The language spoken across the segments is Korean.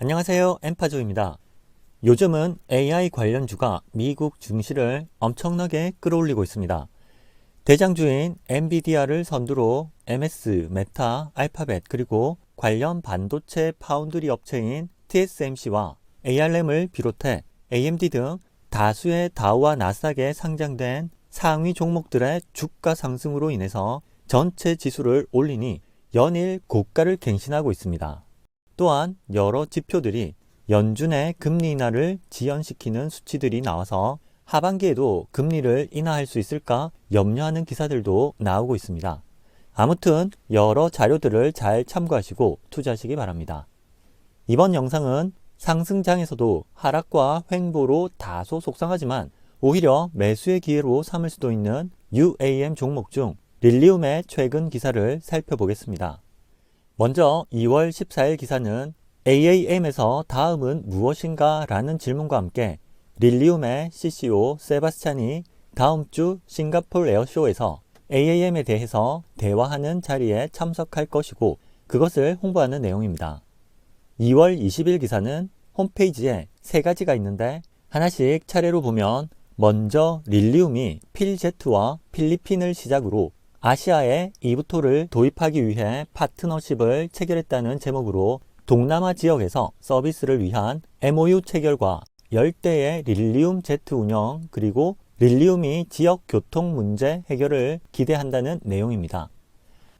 안녕하세요. 엠파조입니다. 요즘은 AI 관련주가 미국 증시를 엄청나게 끌어올리고 있습니다. 대장주인 엔비디아를 선두로 MS, 메타, 알파벳 그리고 관련 반도체 파운드리 업체인 TSMC와 ARM을 비롯해 AMD 등 다수의 다우와 나스닥에 상장된 상위 종목들의 주가 상승으로 인해서 전체 지수를 올리니 연일 고가를 갱신하고 있습니다. 또한 여러 지표들이 연준의 금리 인하를 지연시키는 수치들이 나와서 하반기에도 금리를 인하할 수 있을까 염려하는 기사들도 나오고 있습니다. 아무튼 여러 자료들을 잘 참고하시고 투자하시기 바랍니다. 이번 영상은 상승장에서도 하락과 횡보로 다소 속상하지만 오히려 매수의 기회로 삼을 수도 있는 UAM 종목 중 릴리움의 최근 기사를 살펴보겠습니다. 먼저 2월 14일 기사는 AAM에서 다음은 무엇인가? 라는 질문과 함께 릴리움의 CCO 세바스찬이 다음 주 싱가포르 에어쇼에서 AAM에 대해서 대화하는 자리에 참석할 것이고 그것을 홍보하는 내용입니다. 2월 20일 기사는 홈페이지에 세 가지가 있는데 하나씩 차례로 보면 먼저 릴리움이 필제트와 필리핀을 시작으로 아시아에 이브토를 도입하기 위해 파트너십을 체결했다는 제목으로 동남아 지역에서 서비스를 위한 MOU 체결과 10대의 릴리움 제트 운영 그리고 릴리움이 지역 교통 문제 해결을 기대한다는 내용입니다.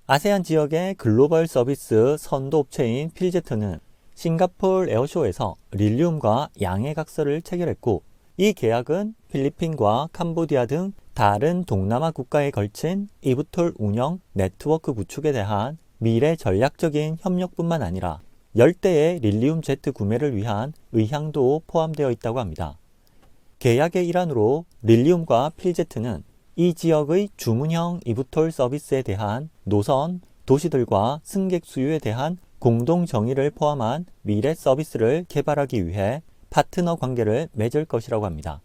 아세안 지역의 글로벌 서비스 선도 업체인 필제트는 싱가포르 에어쇼에서 릴리움과 양해각서를 체결했고 이 계약은 필리핀과 캄보디아 등 다른 동남아 국가에 걸친 이브톨 운영 네트워크 구축에 대한 미래 전략적인 협력뿐만 아니라 10대의 릴리움 제트 구매를 위한 의향도 포함되어 있다고 합니다. 계약의 일환으로 릴리움과 필제트는 이 지역의 주문형 이브톨 서비스에 대한 노선, 도시들과 승객 수요에 대한 공동 정의를 포함한 미래 서비스를 개발하기 위해 파트너 관계를 맺을 것이라고 합니다.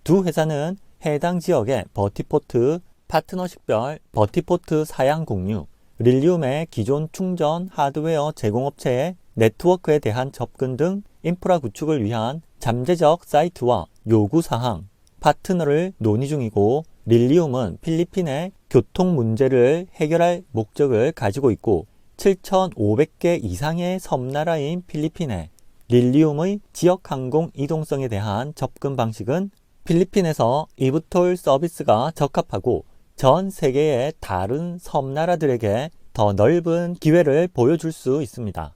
두 회사는 해당 지역의 버티포트, 파트너십별 버티포트 사양 공유, 릴리움의 기존 충전 하드웨어 제공업체의 네트워크에 대한 접근 등 인프라 구축을 위한 잠재적 사이트와 요구사항, 파트너를 논의 중이고 릴리움은 필리핀의 교통 문제를 해결할 목적을 가지고 있고 7,500개 이상의 섬나라인 필리핀에 릴리움의 지역 항공 이동성에 대한 접근 방식은 필리핀에서 이브톨 서비스가 적합하고 전 세계의 다른 섬나라들에게 더 넓은 기회를 보여줄 수 있습니다.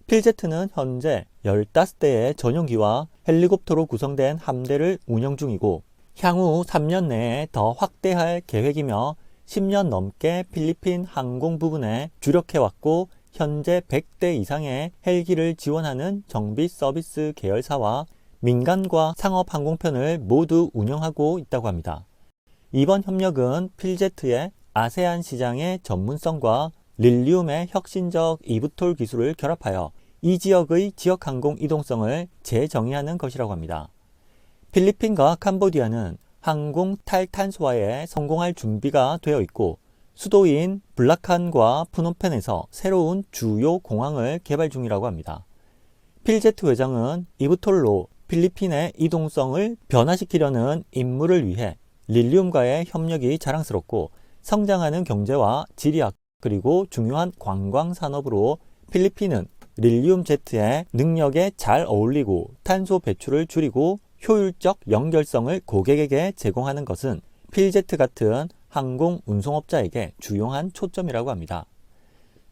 필제트는 현재 15대의 전용기와 헬리콥터로 구성된 함대를 운영 중이고 향후 3년 내에 더 확대할 계획이며 10년 넘게 필리핀 항공 부분에 주력해왔고 현재 100대 이상의 헬기를 지원하는 정비 서비스 계열사와 민간과 상업 항공편을 모두 운영하고 있다고 합니다. 이번 협력은 필제트의 아세안 시장의 전문성과 릴리움의 혁신적 이브톨 기술을 결합하여 이 지역의 지역 항공 이동성을 재정의하는 것이라고 합니다. 필리핀과 캄보디아는 항공 탈탄소화에 성공할 준비가 되어 있고 수도인 블라칸과 푸놈펜에서 새로운 주요 공항을 개발 중이라고 합니다. 필제트 회장은 이브톨로 필리핀의 이동성을 변화시키려는 임무를 위해 릴리움과의 협력이 자랑스럽고 성장하는 경제와 지리학 그리고 중요한 관광 산업으로 필리핀은 릴리움 제트의 능력에 잘 어울리고 탄소 배출을 줄이고 효율적 연결성을 고객에게 제공하는 것은 필제트 같은 항공 운송업자에게 주요한 초점이라고 합니다.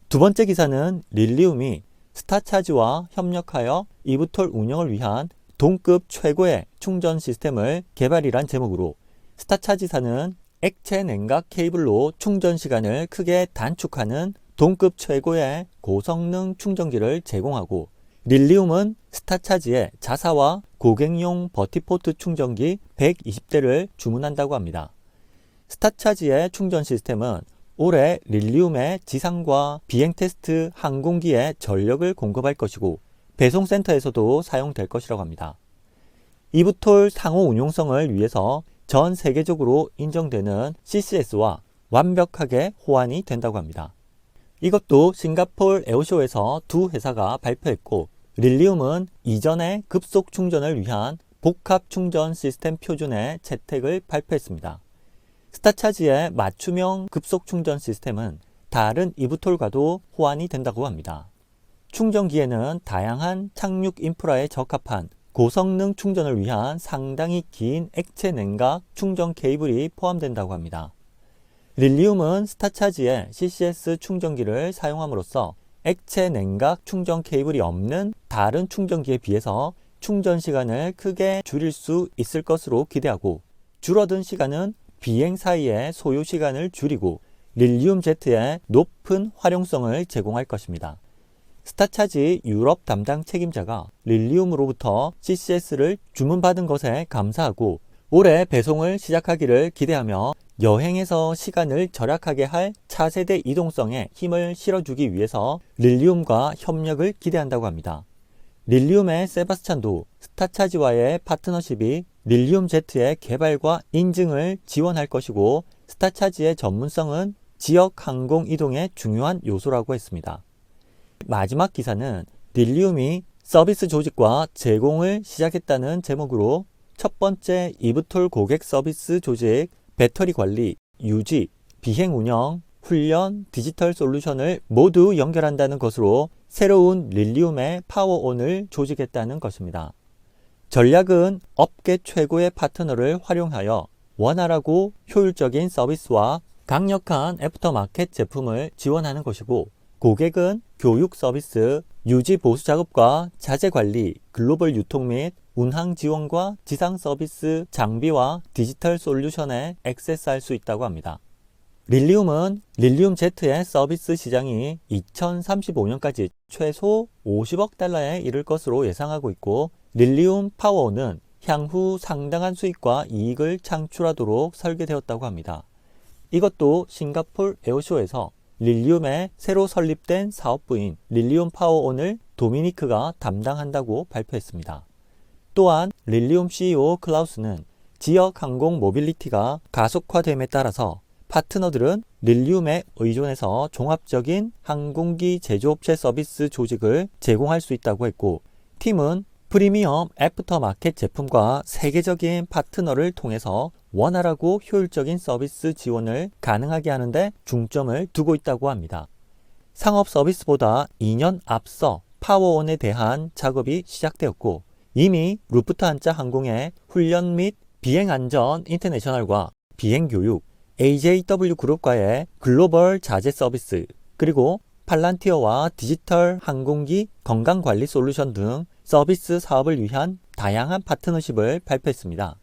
두 번째 기사는 릴리움이 스타차지와 협력하여 이브톨 운영을 위한 동급 최고의 충전 시스템을 개발이란 제목으로 스타차지사는 액체 냉각 케이블로 충전 시간을 크게 단축하는 동급 최고의 고성능 충전기를 제공하고 릴리움은 스타차지의 자사와 고객용 버티포트 충전기 120대를 주문한다고 합니다. 스타차지의 충전 시스템은 올해 릴리움의 지상과 비행 테스트 항공기에 전력을 공급할 것이고 배송센터에서도 사용될 것이라고 합니다. 이브톨 상호 운용성을 위해서 전 세계적으로 인정되는 CCS와 완벽하게 호환이 된다고 합니다. 이것도 싱가포르 에어쇼에서 두 회사가 발표했고 릴리움은 이전의 급속 충전을 위한 복합 충전 시스템 표준의 채택을 발표했습니다. 스타차지의 맞춤형 급속 충전 시스템은 다른 이브톨과도 호환이 된다고 합니다. 충전기에는 다양한 착륙 인프라에 적합한 고성능 충전을 위한 상당히 긴 액체 냉각 충전 케이블이 포함된다고 합니다. 릴리움은 스타차지의 CCS 충전기를 사용함으로써 액체 냉각 충전 케이블이 없는 다른 충전기에 비해서 충전 시간을 크게 줄일 수 있을 것으로 기대하고, 줄어든 시간은 비행 사이의 소요 시간을 줄이고 릴리움 제트의 높은 활용성을 제공할 것입니다. 스타차지 유럽 담당 책임자가 릴리움으로부터 CCS를 주문받은 것에 감사하고 올해 배송을 시작하기를 기대하며 여행에서 시간을 절약하게 할 차세대 이동성에 힘을 실어주기 위해서 릴리움과 협력을 기대한다고 합니다. 릴리움의 세바스찬도 스타차지와의 파트너십이 릴리움 제트의 개발과 인증을 지원할 것이고, 스타차지의 전문성은 지역 항공 이동의 중요한 요소라고 했습니다. 마지막 기사는 릴리움이 서비스 조직과 제공을 시작했다는 제목으로 첫 번째 이브톨 고객 서비스 조직, 배터리 관리, 유지, 비행 운영, 훈련, 디지털 솔루션을 모두 연결한다는 것으로 새로운 릴리움의 파워온을 조직했다는 것입니다. 전략은 업계 최고의 파트너를 활용하여 원활하고 효율적인 서비스와 강력한 애프터마켓 제품을 지원하는 것이고, 고객은 교육 서비스, 유지 보수 작업과 자재 관리, 글로벌 유통 및 운항 지원과 지상 서비스 장비와 디지털 솔루션에 액세스할 수 있다고 합니다. 릴리움은 릴리움 제트의 서비스 시장이 2035년까지 최소 50억 달러에 이를 것으로 예상하고 있고, 릴리움 파워온은 향후 상당한 수익과 이익을 창출하도록 설계되었다고 합니다. 이것도 싱가포르 에어쇼에서 릴리움의 새로 설립된 사업부인 릴리움 파워온을 도미니크가 담당한다고 발표했습니다. 또한 릴리움 CEO 클라우스는 지역 항공 모빌리티가 가속화됨에 따라서 파트너들은 릴리움에 의존해서 종합적인 항공기 제조업체 서비스 조직을 제공할 수 있다고 했고, 팀은 프리미엄 애프터마켓 제품과 세계적인 파트너를 통해서 원활하고 효율적인 서비스 지원을 가능하게 하는데 중점을 두고 있다고 합니다. 상업 서비스보다 2년 앞서 파워온에 대한 작업이 시작되었고, 이미 루프트한자 항공의 훈련 및 비행안전 인터내셔널과 비행교육, AJW 그룹과의 글로벌 자재 서비스, 그리고 팔란티어와 디지털 항공기 건강관리 솔루션 등 서비스 사업을 위한 다양한 파트너십을 발표했습니다.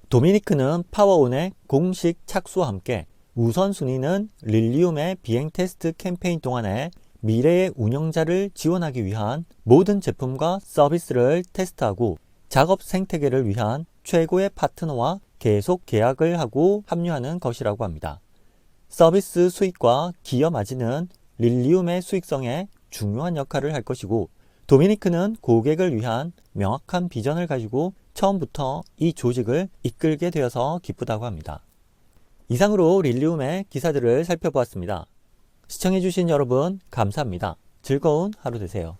도미니크는 파워온의 공식 착수와 함께 우선순위는 릴리움의 비행 테스트 캠페인 동안에 미래의 운영자를 지원하기 위한 모든 제품과 서비스를 테스트하고 작업 생태계를 위한 최고의 파트너와 계속 계약을 하고 합류하는 것이라고 합니다. 서비스 수익과 기여 마진은 릴리움의 수익성에 중요한 역할을 할 것이고, 도미니크는 고객을 위한 명확한 비전을 가지고 처음부터 이 조직을 이끌게 되어서 기쁘다고 합니다. 이상으로 릴리움의 기사들을 살펴보았습니다. 시청해주신 여러분 감사합니다. 즐거운 하루 되세요.